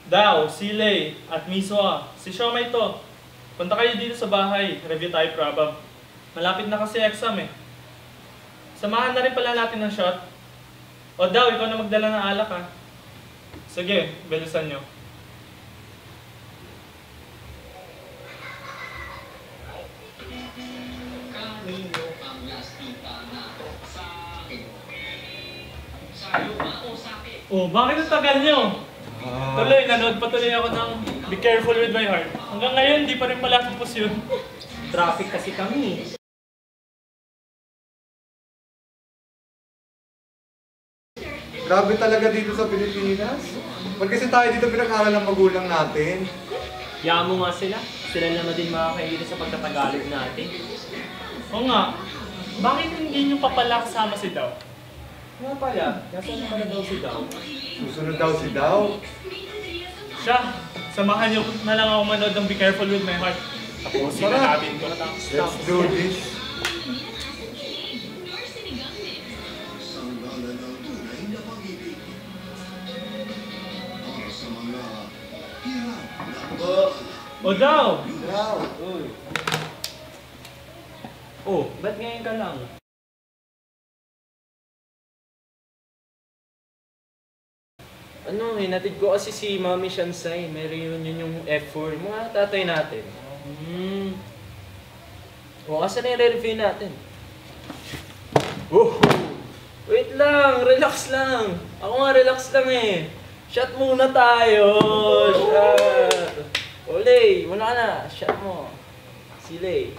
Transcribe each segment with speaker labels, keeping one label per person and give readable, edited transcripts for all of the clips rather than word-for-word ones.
Speaker 1: Dao, Silay, at Miswa. Si Siomay to. Punta kayo dito sa bahay. Review tayo problem. Malapit na kasi exam eh. Samahan na rin pala natin ng shot. O Dao, ikaw na magdala ng alak ha. Sige, bilisan nyo. Oh, bakit ang tagal nyo? Tuloy, nanood pa tuloy ako ng Be Careful With My Heart. Hanggang ngayon, di pa rin pala tapos yun.
Speaker 2: Traffic kasi kami.
Speaker 3: Grabe talaga dito sa Pilipinas. Ba't kasi tayo dito pinag-aral ng magulang natin?
Speaker 2: Yaan mo nga sila. Sila naman din makakahirin sa pagtatagalog natin.
Speaker 1: Oo nga, bakit hindi nyo pa pala kasama si Dao?
Speaker 2: Nga pala, nasaan pala daw si Dao?
Speaker 3: Susunod daw si Dao.
Speaker 1: Siya, samahan nyo na lang ako manood ng Be Careful With My Heart. Tapusin na natin ko.
Speaker 3: Let's do this.
Speaker 1: O Dao!
Speaker 3: Dao!
Speaker 2: Oh, ba't ngayon ka lang? Ano, hinatid ko kasi si Mami Shansai. May reunion yung F4. Mga tatay natin. O, kasi na yung re-review natin. Oh! Wait lang! Relax lang! Ako nga relax lang eh. Shot muna tayo! Shot! Olay! Muna ka na! Shot mo! Silay!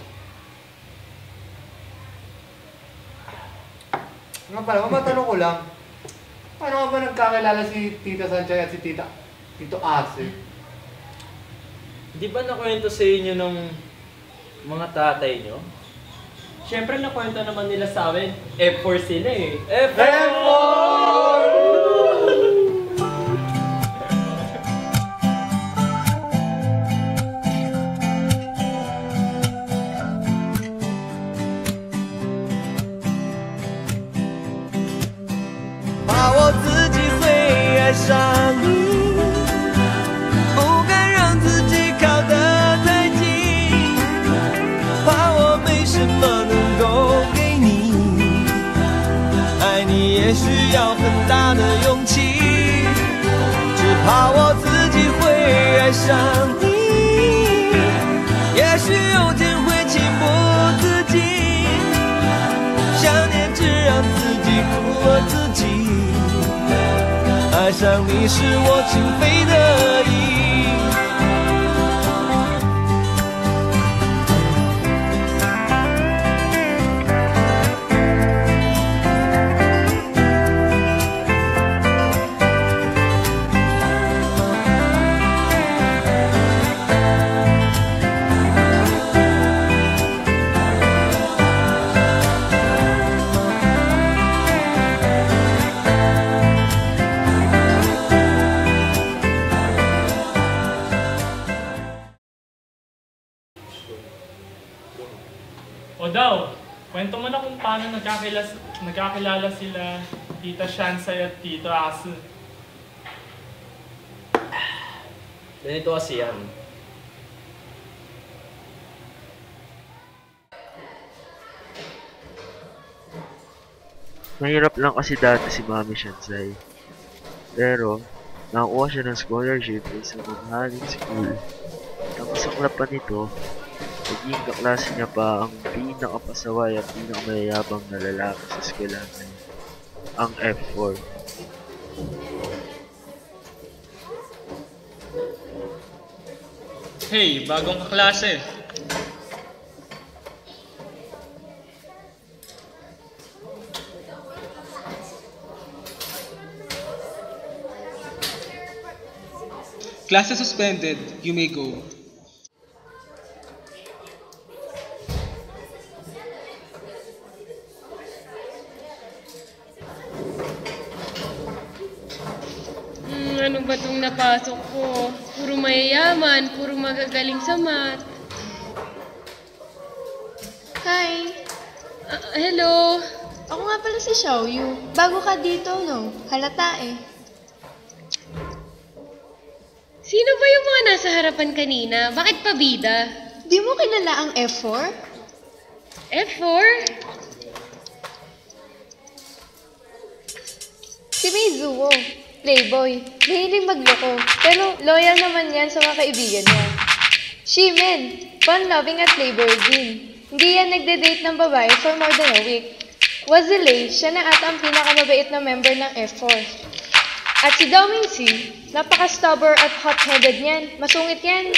Speaker 3: Nga pala, matanong ko lang. Paano nga ba nagkakilala si Tita Sanchay at si Tito Ase?
Speaker 2: Di ba nakwento sa inyo ng mga tatay nyo? Siyempre nakwento naman nila sa amin. F4 sila eh.
Speaker 3: F4!
Speaker 4: 爱上你是我情非得已。
Speaker 1: O Dao, kwento mo na kung paano nagkakilala sila Tita Shansay at Tito Asu.
Speaker 2: Ganito kasi yan.
Speaker 5: Mahirap lang kasi dati si Mami Shansay. Pero, nakakuha siya ng scholarship sa mamahaling school. Tapos ang lapan nito, naging kaklase niya pa ang pinakapasaway at pinakamayayabang na lalaki sa eskwelahan, ang F4.
Speaker 1: Hey, bagong kaklase.
Speaker 6: Class is suspended. You may go.
Speaker 7: Ano ba itong napasok ko? Puro mayayaman, puro magagaling sa math.
Speaker 8: Hi!
Speaker 7: Hello!
Speaker 8: Ako nga pala si Xiaoyu. Bago ka dito, no? Halata eh.
Speaker 7: Sino ba yung mga nasa harapan kanina? Bakit pabida?
Speaker 8: Di mo kilala ang F4?
Speaker 7: F4?
Speaker 8: Si Meizuo, playboy, mahilig magloko, pero loyal naman yan sa mga kaibigan niya. Shimen, fun-loving at playboy din. Hindi yan nagde-date ng babae for more than a week. Wazilei, siya na ata ang pinakamabait na member ng F4. At si Dao Mingxi, napaka-stubborn at hot-headed niyan. Masungit yan.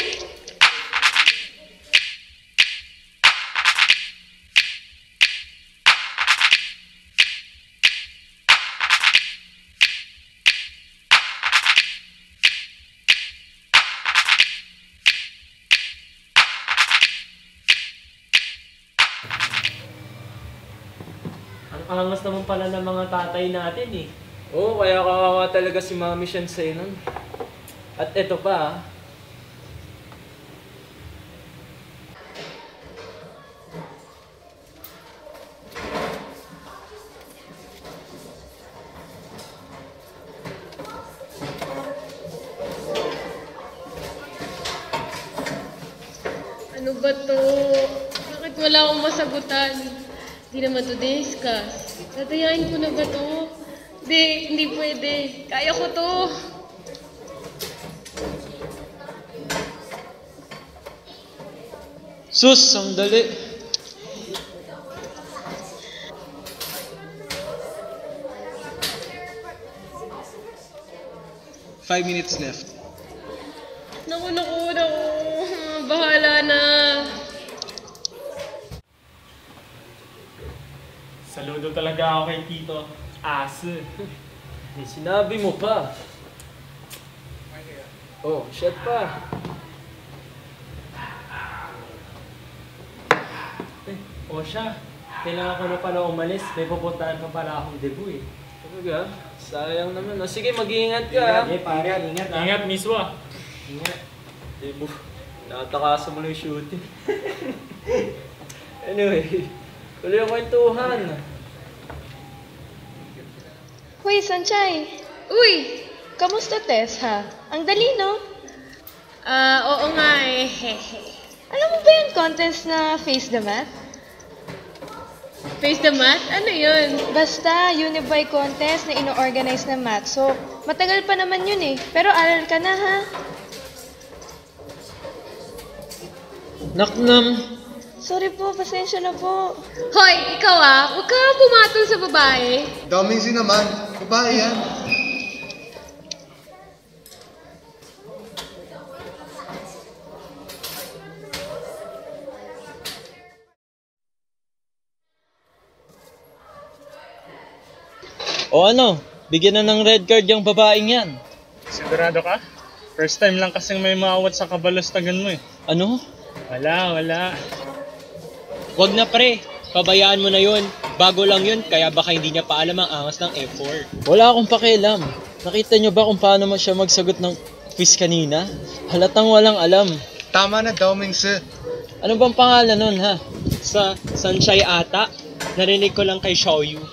Speaker 2: Ang angas naman pala ng mga tatay natin eh. Oo, kaya kawawa talaga si Mami Shansei nun. At eto pa ah.
Speaker 7: Ano ba to? Bakit wala akong masagutan? Hindi naman to discuss. Tatayain ko na ba to? Hindi pwede. Kaya ko to.
Speaker 2: Sus, sandali.
Speaker 6: Five minutes left.
Speaker 7: Naku. Bahala na.
Speaker 1: Saludo talaga ako kay Tito Ase.
Speaker 2: Sinabi mo pa. Oh, shot pa.
Speaker 9: O siya, kailangan ko na pala umalis. May pupuntahan pa pala akong debut eh.
Speaker 2: Talaga? Sayang naman. O, sige, mag-iingat ka.
Speaker 9: Eh pare, ingat ah.
Speaker 1: Ingat, Miswa.
Speaker 9: Ingat.
Speaker 2: Dibo, nakatakasan mo na yung shooting. Anyway, tuloy ang kwentuhan.
Speaker 8: Hoy, Sanchay!
Speaker 7: Uy!
Speaker 8: Kamusta, Tess, ha? Ang dali, no?
Speaker 7: Oo nga eh.
Speaker 8: Alam mo ba yung contest na Face the Math?
Speaker 7: Face the math? Ano yun?
Speaker 8: Basta, Unify contest na ino-organize ng math. So, matagal pa naman yun eh. Pero aral ka na, ha?
Speaker 2: Naknam.
Speaker 8: Sorry po, pasensya na po.
Speaker 7: Hoy, ikaw huwag ka pumatol sa babae.
Speaker 3: Daming naman. Babae yan.
Speaker 2: O ano, bigyan na ng red card yung babaeng yan.
Speaker 1: Sigurado ka? First time lang kasing may maawat sa kabalastagan mo eh.
Speaker 2: Ano?
Speaker 1: Wala.
Speaker 10: Wag na pre, pabayaan mo na yun. Bago lang yun, kaya baka hindi niya pa alam ang angas ng F4.
Speaker 2: Wala akong pakialam. Nakita nyo ba kung paano mo siya magsagot ng quiz kanina? Halatang walang alam.
Speaker 3: Tama na daw, Mingse.
Speaker 2: Ano bang pangalan nun, ha?
Speaker 10: Sa Sunshine ata, narinig ko lang kay Xiaoyu.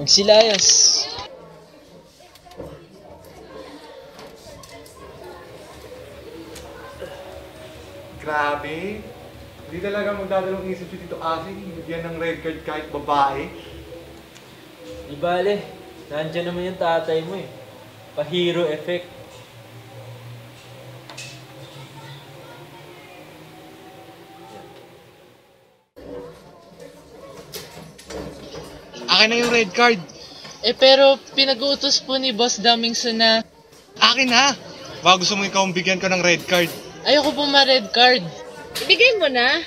Speaker 2: Magsilayas.
Speaker 3: Grabe. Hindi talaga magdadalong isip si Tito Asi. Bigyan ng red card kahit babae.
Speaker 2: Di bale, nandyan naman yung tatay mo eh. Pa-hero effect.
Speaker 3: Akin na yung red card.
Speaker 10: Pero pinag-uutos po ni Boss Damingson na
Speaker 3: Akin na. Baka gusto mo ikaw ang bigyan ko ng red card.
Speaker 10: ayoko po ma-red card.
Speaker 7: Ibigay mo na.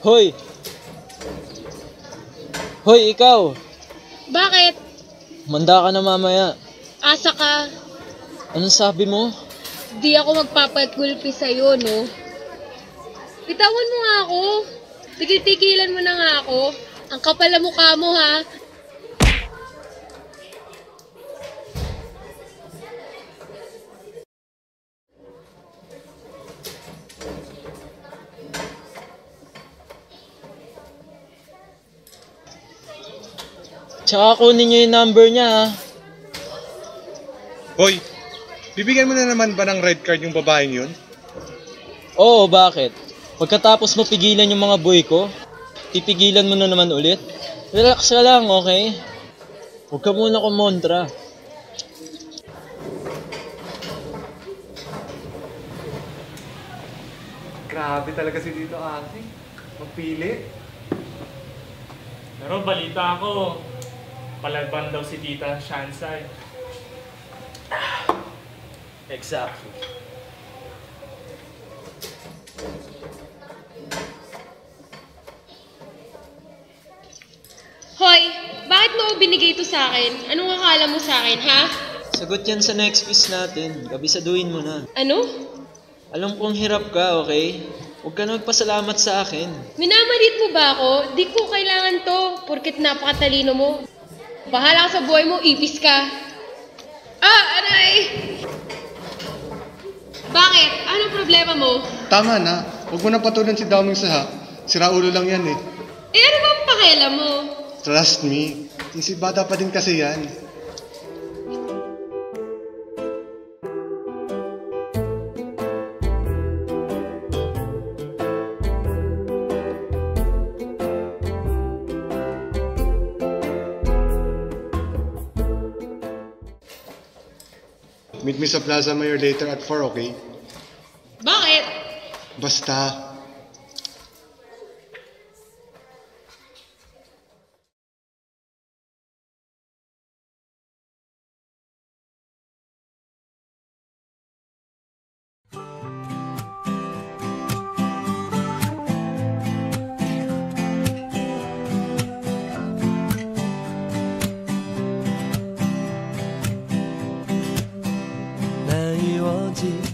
Speaker 2: Hoy! Hoy, ikaw!
Speaker 7: Bakit?
Speaker 2: Manda ka na mamaya.
Speaker 7: Asa ka?
Speaker 2: Anong sabi mo?
Speaker 7: Di ako magpapagulpi sa'yo, no? Bitawan mo nga ako. Tigil-tigilan mo na nga ako. Ang kapal na mukha mo, ha?
Speaker 10: Tsaka kunin niyo yung number niya ha.
Speaker 11: Hoy, bibigyan mo na naman ba ng red card yung babaeng yun?
Speaker 10: Oo, bakit? Pagkatapos mo pigilan yung mga boy ko, pipigilan mo na naman ulit? Relax ka lang, okay? Huwag ka muna kumontra.
Speaker 3: Grabe talaga si Tito Asi. Magpilit.
Speaker 1: Pero balita ko, palaban daw si Tita Shansai.
Speaker 2: Exactly.
Speaker 7: Hoy, bakit mo binigay ito sa akin? Anong akala mo sa akin, ha?
Speaker 10: Sagot yan sa next quiz natin. Kabisaduhin mo na.
Speaker 7: Ano?
Speaker 10: Alam kong hirap ka, okay? Huwag ka na magpasalamat sa akin.
Speaker 7: Minamalit mo ba ako? Di ko kailangan to, porket napakatalino mo. Bahala ka sa buhay mo, ipis ka. Aray! Bakit? Anong problema mo?
Speaker 11: Tama na. Huwag mo na patulan si Daming Saha. Sira ulo lang yan eh.
Speaker 7: Eh ano ba ang pakialam mo?
Speaker 11: Trust me. Isip bata pa din kasi yan. Meet me sa Plaza Mayor later at 4, okay?
Speaker 7: Bakit?
Speaker 11: Basta.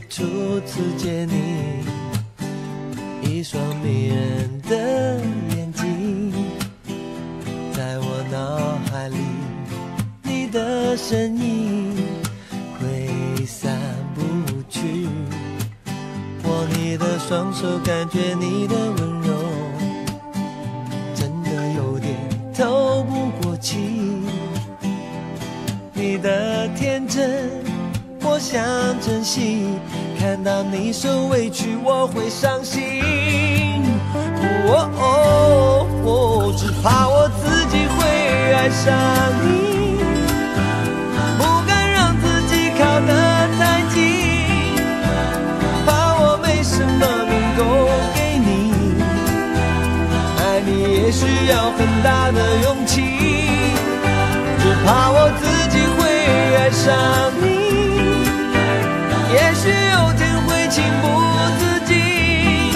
Speaker 4: 初次见你，一双迷人的眼睛，在我脑海里，你的身影挥散不去。握你的双手，感觉你的温柔，真的有点透不过气。你的天真，我想珍惜。看到你受委屈，我会伤心。只怕我自己会爱上你，不敢让自己靠得太近，怕我没什么能够给你，爱你也需要很大的勇气，只怕我自己会爱上你。也许有天会情不自禁，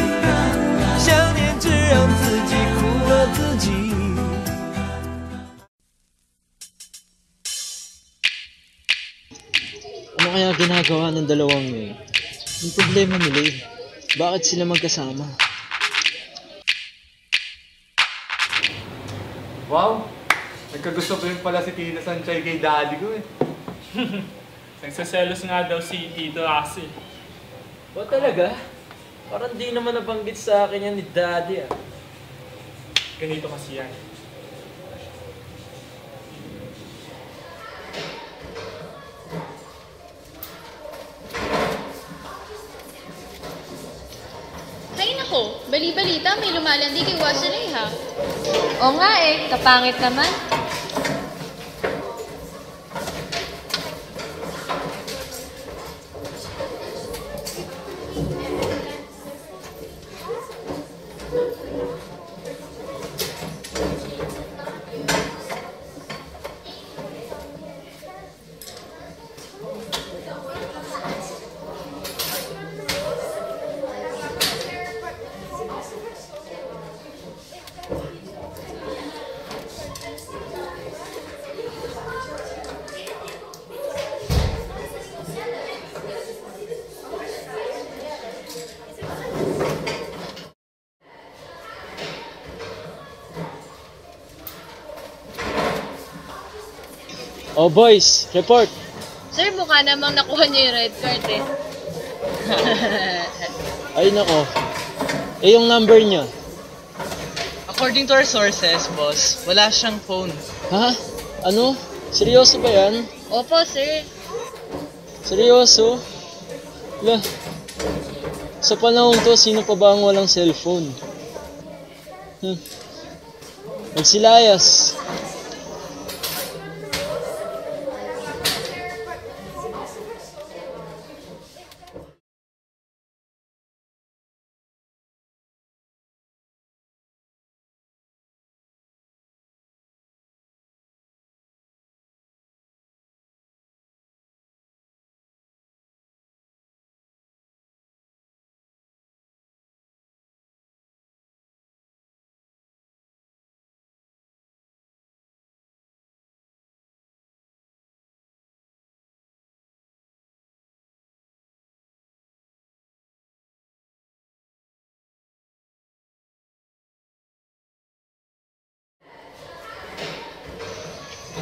Speaker 4: 想念只让自己苦了自己。
Speaker 10: Ano kaya ginagawa ng dalawang eh? Yung problema nila eh. Bakit sila magkasama?
Speaker 3: Wow! Nagkagusto ko rin pala si Tita Sanchay kay daddy ko eh.
Speaker 1: Nagsaselos nga daw si Tito Asi.
Speaker 2: O talaga? Parang di naman nabanggit sa akin yan ni Daddy ah.
Speaker 1: Ganito kasi yan.
Speaker 7: Hay nako, bali-balita may lumalandi kay Wasanay ha.
Speaker 8: Oo nga eh, kapangit naman.
Speaker 10: Oh boys, report!
Speaker 7: Sir, mukha namang nakuha niyo yung red card eh.
Speaker 10: Ay nako. Eh yung number niya.
Speaker 6: According to our sources, boss, wala siyang phone.
Speaker 10: Ha? Ano? Seryoso ba yan?
Speaker 7: Opo, sir.
Speaker 10: Seryoso? Lah, sa panahon to, sino pa ba ang walang cellphone? Magsilayas.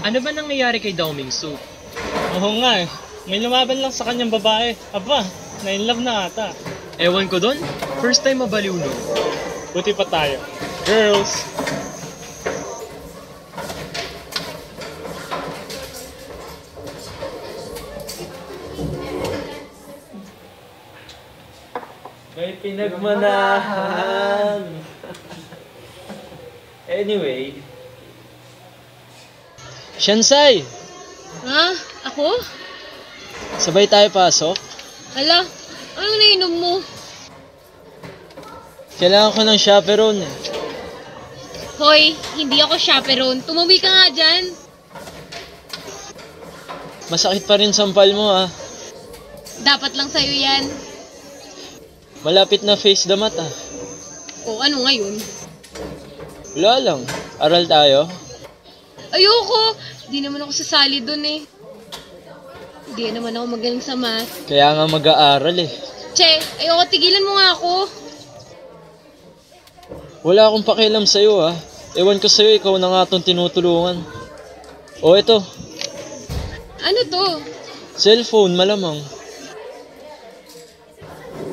Speaker 9: Ano ba nangyayari kay Dao Mingsu?
Speaker 1: Oo nga eh. May lumaban lang sa kanyang babae. Aba, na-inlove na ata.
Speaker 9: Ewan ko doon, first time mabaliw no.
Speaker 1: Buti pa tayo. Girls!
Speaker 2: May pinagmanahan. Anyway.
Speaker 10: Shansai!
Speaker 7: Ha? Ako?
Speaker 10: Sabay tayo pasok?
Speaker 7: Hala, anong nainom mo?
Speaker 10: Kailangan ko ng chaperone eh.
Speaker 7: Hoy, hindi ako chaperone. Tumawi ka nga dyan.
Speaker 10: Masakit pa rin sampal mo ah.
Speaker 7: Dapat lang sa'yo yan.
Speaker 10: Malapit na face the mat ah.
Speaker 7: O, ano ngayon?
Speaker 10: Wala lang. Aral tayo.
Speaker 7: Ayoko! Di naman ako sasali dun eh. Di naman ako magaling sa math.
Speaker 10: Kaya nga mag-aaral eh.
Speaker 7: Che, ayoko, tigilan mo nga ako.
Speaker 10: Wala akong pakialam sa'yo ah. Ewan ko sa'yo, ikaw na nga itong tinutulungan. O ito,
Speaker 7: Ano to?
Speaker 10: cellphone malamang.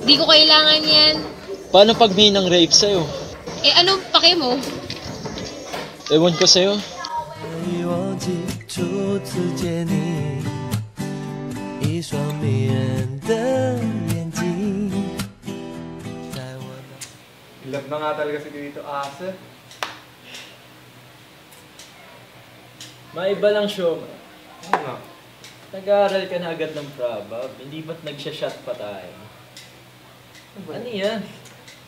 Speaker 7: Di ko kailangan yan.
Speaker 10: Paano pag may nang rape sa'yo?
Speaker 7: Eh, anong pake mo?
Speaker 10: Ewan ko sa'yo.
Speaker 4: 已忘记初次见你，一双迷人的眼睛，在我脑。
Speaker 3: Love na nga talaga si Tito Ase.
Speaker 2: Maiba lang show.
Speaker 3: Oo nga.
Speaker 2: Nag-aaral ka na agad ng Prabab, hindi ba't nagsha-shot pa tayo? Ano yan?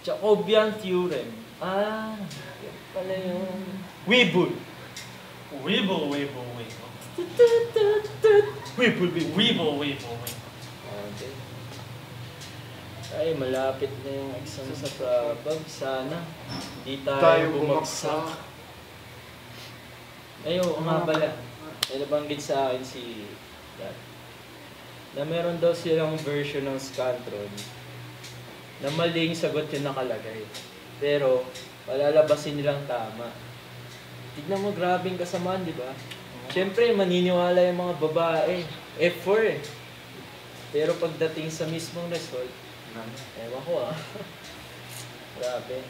Speaker 2: Jacobian theorem. Ah, yan pala yung...
Speaker 1: Weeble! Weeble, weeble, weeble. Weeble, weeble, weeble.
Speaker 2: Okay. Ay, malapit na yung exam sa Prabab. Sana hindi tayo bumagsak. Ay, oo nga pala. May nabanggit sa akin si Dad na meron daw silang version ng Scantron na maling sagot yung nakalagay. Pero, palalabasin nilang tama. Tignan mo, grabing kasamaan, di ba? Siyempre, maniniwala yung mga babae. F4 eh. Pero pagdating sa mismong result, ewan ko ah. Grabe.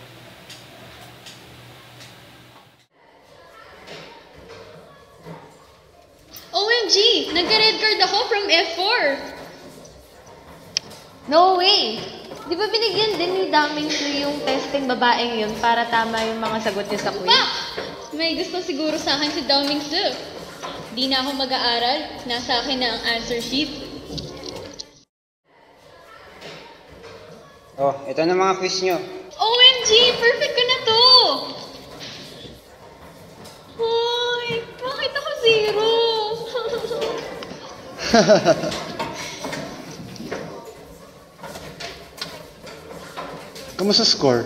Speaker 7: OMG! Nagka-red card ako from F4!
Speaker 8: No way! Di ba binigyan din ni Damingsu yung testing babaeng yun para tama yung mga sagot niya sa quiz?
Speaker 7: Pa! May gusto siguro sa akin si Dao Mingsu. Di na ako mag-aaral. Nasa akin na ang answer sheet.
Speaker 12: Oh, ito na mga quiz nyo.
Speaker 7: OMG! Perfect ko na to! Hoy! Bakit ako zero?
Speaker 11: Kamusta score?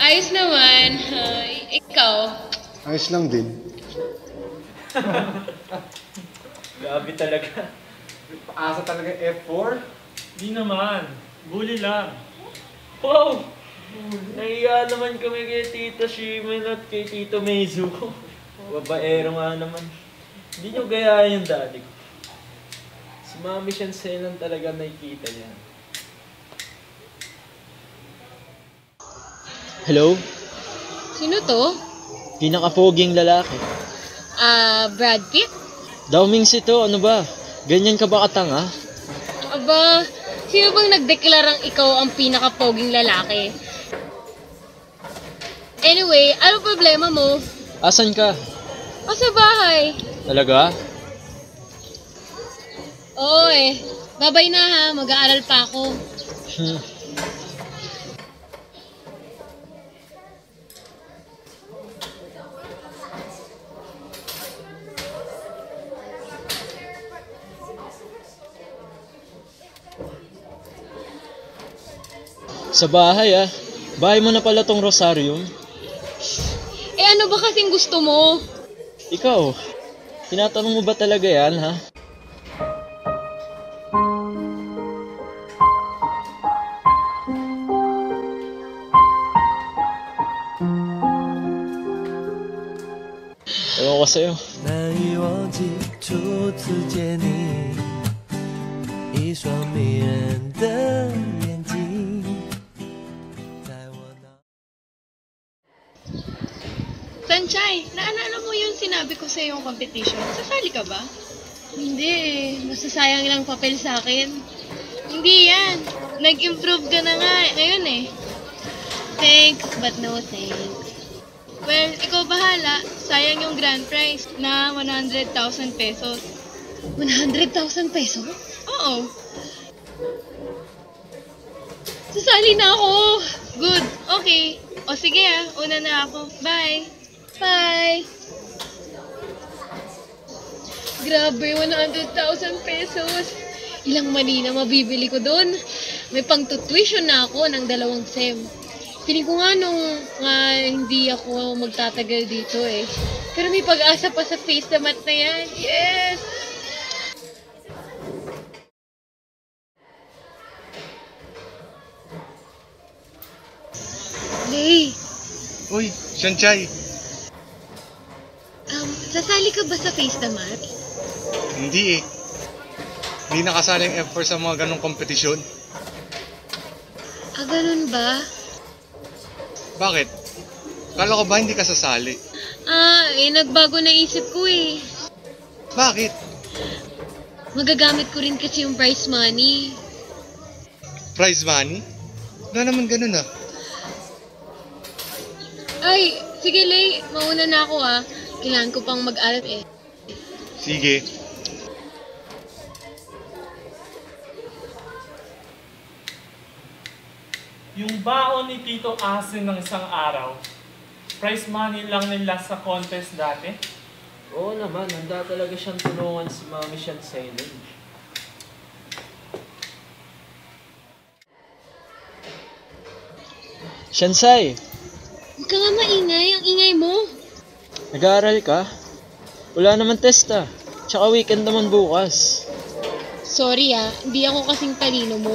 Speaker 7: Ayos naman. Ikaw?
Speaker 11: Ayos lang din.
Speaker 2: Grabe talaga.
Speaker 3: Asa talaga F4?
Speaker 1: Di naman. Bully lang.
Speaker 2: Wow! Nahiya naman kami kay Tito Shimen at kay Tito Meizu. Babaero nga naman. Hindi nyo gayahin yung daddy ko. Si Mami Shansai lang talaga nakikita yan.
Speaker 10: Hello?
Speaker 7: Sino to?
Speaker 10: Pinakapoging lalaki.
Speaker 7: Brad Pitt?
Speaker 10: Daumings ito, ano ba? Ganyan ka ba katanga?
Speaker 7: Aba, sino bang nagdeklarang ikaw ang pinaka-poging lalaki? Anyway, ano problema mo?
Speaker 10: Asan ka?
Speaker 7: Sa bahay.
Speaker 10: Talaga?
Speaker 7: Oo babay na ha, mag-aaral pa ako.
Speaker 10: Sa bahay Bahay mo na pala tong rosarium.
Speaker 7: Ano ba kasing gusto mo?
Speaker 10: Ikaw, tinatanong mo ba talaga yan, ha? Ewan ko sa'yo.
Speaker 4: 难以忘记初次见你，一双迷人的眼睛，在我脑。
Speaker 8: Sanchay, naalala mo yung sinabi ko sa yung competition? Sasali ka ba?
Speaker 7: Hindi masasayang lang papel sa akin. Hindi yan. Nag-improve ka na nga ngayon Thanks, but no thanks.
Speaker 8: Well, ikaw bahala. Sayang yung grand prize na 100,000 pesos.
Speaker 7: 100,000 pesos?
Speaker 8: Oo.
Speaker 7: Sasali na ako.
Speaker 8: Good. Okay. O sige una na ako. Bye.
Speaker 7: Bye! Grabe, 100,000 pesos. Ilang mani na mabibili ko doon. May pang-tuition na ako ng 2 sem. Piling ko nga nung hindi ako magtatagal dito Pero may pag-asa pa sa face the mat na yan. Yes! Lay!
Speaker 11: Uy, Shanchay.
Speaker 7: Sasali ka ba sa face the mat?
Speaker 11: Hindi Hindi nakasali ang F4 sa mga ganong kompetisyon.
Speaker 7: Ganun ba?
Speaker 11: Bakit? Kala ko ba hindi ka sasali?
Speaker 7: Nagbago na isip ko
Speaker 11: Bakit?
Speaker 7: Magagamit ko rin kasi yung prize money.
Speaker 11: Prize money? Wala naman ganun
Speaker 7: Ay, sige Lay, mauna na ako Kailangan ko pang mag-aral
Speaker 11: Sige.
Speaker 1: Yung baon ni Tito Asin ng isang araw, prize money lang nila sa contest dati.
Speaker 2: Oo naman, handa talaga siyang tulungan si Mami Shansay nun.
Speaker 10: Shansay,
Speaker 7: Huwag ka nga maingay, ang ingay mo.
Speaker 10: nag-aaral ka? Wala naman test Tsaka weekend naman bukas.
Speaker 7: Sorry hindi ako kasing talino mo.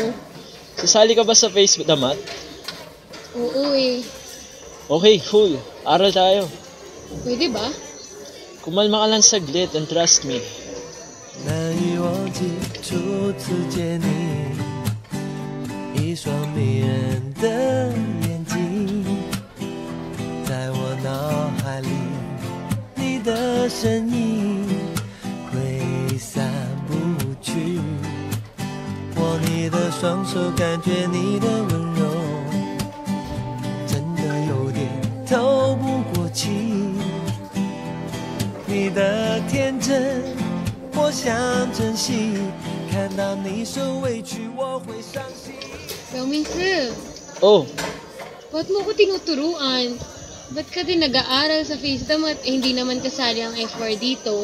Speaker 10: Sasali ka ba sa face the mat?
Speaker 7: Oo
Speaker 10: Okay, cool. Aral tayo.
Speaker 7: Pwede ba?
Speaker 10: Kumalma ka lang saglit and trust me.
Speaker 4: 难以忘记初次见你，一双迷人的眼睛，在我脑海里，你的身影挥散不去。握你的双手，感觉你的温柔，真的有点透不过气。你的天真。 我想珍惜，看到你受委屈，我会伤心。
Speaker 7: Daumingse,
Speaker 10: Oh,
Speaker 7: ba't mo ko tinuturuan? Ba't ka din nag-aaral sa face the mat hindi naman kasali ang F4 dito?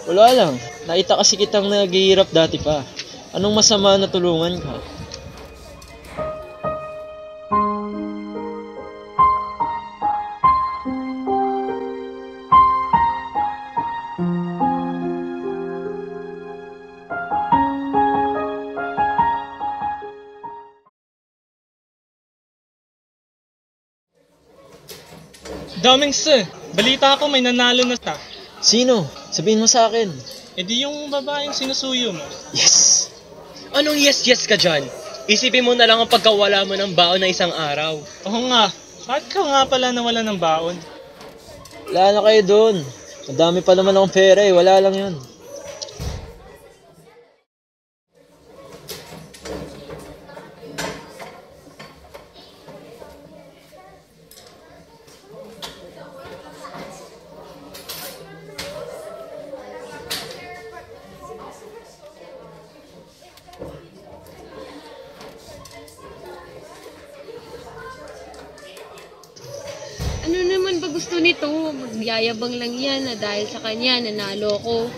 Speaker 10: wala lang. Nakita kasi kitang naghihirap dati pa. Anong masama na tulungan ka?
Speaker 1: Daumingse, balita ko may nanalo na siya.
Speaker 10: Sino? Sabihin mo sa akin.
Speaker 1: Di yung babaeng sinusuyo mo.
Speaker 10: Yes!
Speaker 9: Anong yes ka dyan? Isipin mo na lang ang pagkawala mo ng baon na isang araw.
Speaker 1: Oo nga, bakit ka nga pala nawala ng baon?
Speaker 10: Wala na kayo doon. Madami pa naman akong pera eh. Wala lang yun.
Speaker 7: Ano naman ba gusto nito? Magyayabang lang yan na dahil sa kanya nanalo ko.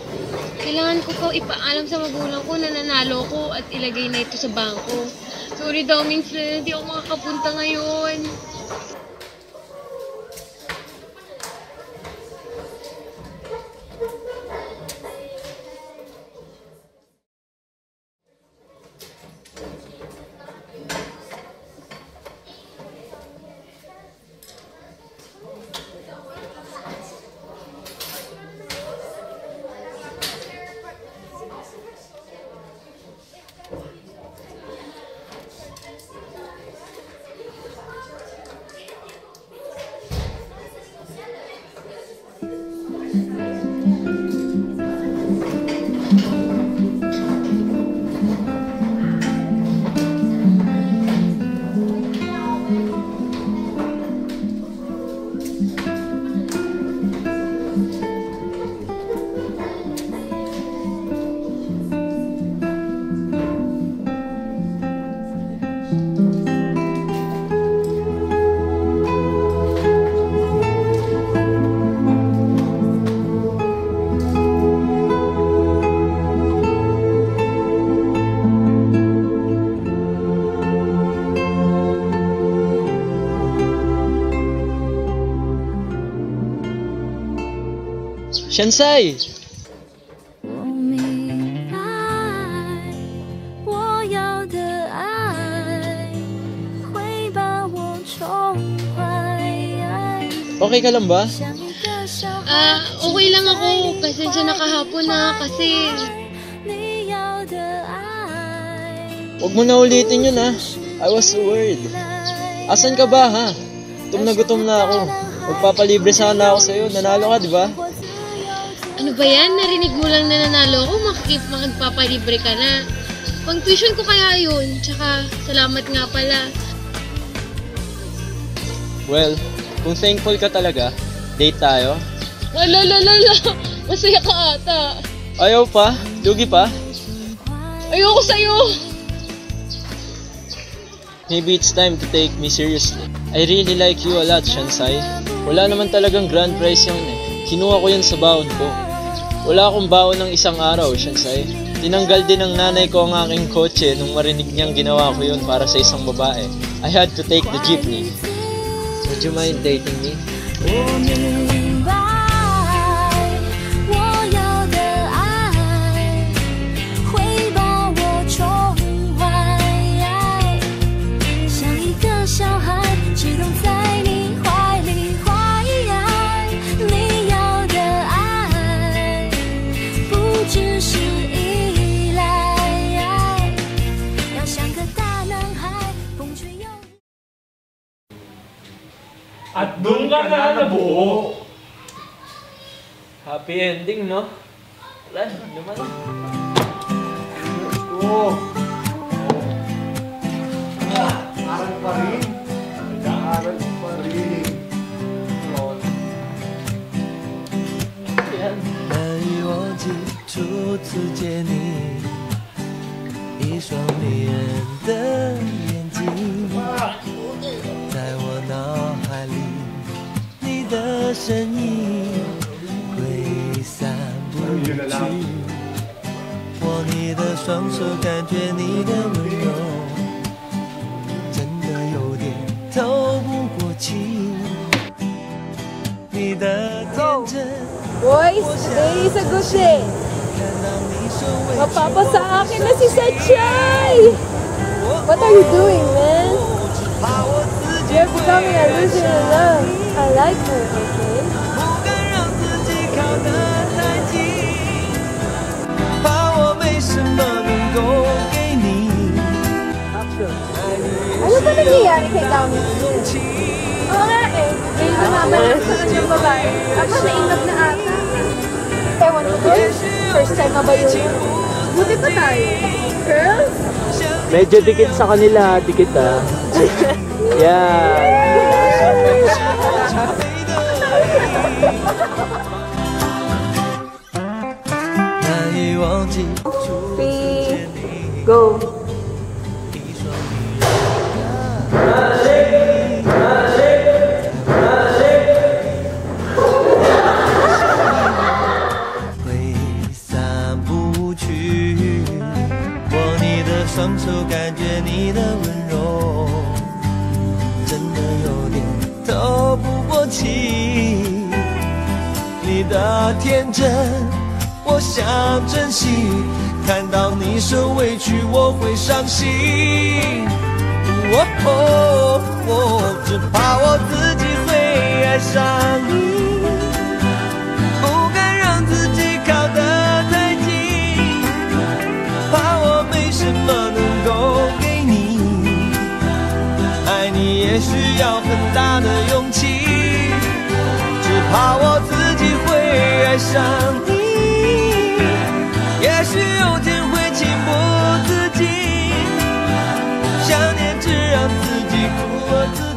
Speaker 7: Kailangan ko pa ipaalam sa magulang ko na nanalo ko at ilagay na ito sa bangko. Sorry daw, minsan hindi ako makakapunta ngayon.
Speaker 10: Shansai!
Speaker 12: 我要的爱会把我宠坏。
Speaker 10: Okay ka lang ba?
Speaker 7: Okay lang ako. Pasensya na kahapon na kasi...
Speaker 10: Huwag mo na ulitin yun ha. I was so worried. Asan ka ba ha? Gutom na ako. Magpapalibre sana ako sa'yo. Nanalo ka, di ba?
Speaker 7: Ano ba yan? Narinig mo lang na nanalo ako, magpapalibre ka na. Pang tuition ko kaya yun. Tsaka, salamat nga pala.
Speaker 10: Well, kung thankful ka talaga, date tayo.
Speaker 7: Wala. Masaya ka ata.
Speaker 10: Ayaw pa? Lugi pa?
Speaker 7: Ayoko sa'yo.
Speaker 10: Maybe it's time to take me seriously. I really like you a lot, Shansai. Wala naman talagang grand prize yun eh. Kinuha ko yun sa baon ko. Wala akong baon ng isang araw, Shansai. Tinanggal din ng nanay ko ang aking kotse nung marinig niyang ginawa ko yun para sa isang babae. I had to take the jeepney. Would you mind dating me?
Speaker 12: 我明白，我要的爱会把我宠坏，像一个小孩只懂在你怀里怀。你要的爱不只是依赖，要像个大男孩，风吹又。
Speaker 1: At doon ka na nabuo.
Speaker 2: Happy ending, no? Wala, naman.
Speaker 3: Aral pa rin. Aral pa rin.
Speaker 4: 难以忘记初次见你，一双迷人的眼睛，在我脑海里，你的身影挥散不去。握你的双手，感觉你的温柔，真的有点透不过气。你的天真。
Speaker 13: Boys, today is a good day. Mapapa sa akin na si Sachay! What are you doing, man? You're becoming a loser in love. I like her, okay?
Speaker 4: 怕我没什么能够给你。
Speaker 13: Ano ba nangyayari kay Dami? Oo nga eh. May lumaban sa kanyang babae. Ako nainap na ata. Ewan ko to. First time na ba yun? Buti pa tayo. Girls?
Speaker 2: Medyo dikit sa kanila, dikit ah. Yeah.
Speaker 13: Three, go.
Speaker 4: 双手感觉你的温柔，真的有点透不过气。你的天真，我想珍惜。看到你受委屈，我会伤心。只怕我自己会爱上你，不敢让自己靠得太近，怕我没什么能够给你，爱你也需要很大的勇气，只怕我自己会爱上你，也许有天会情不自禁，想念只让自己苦了自己。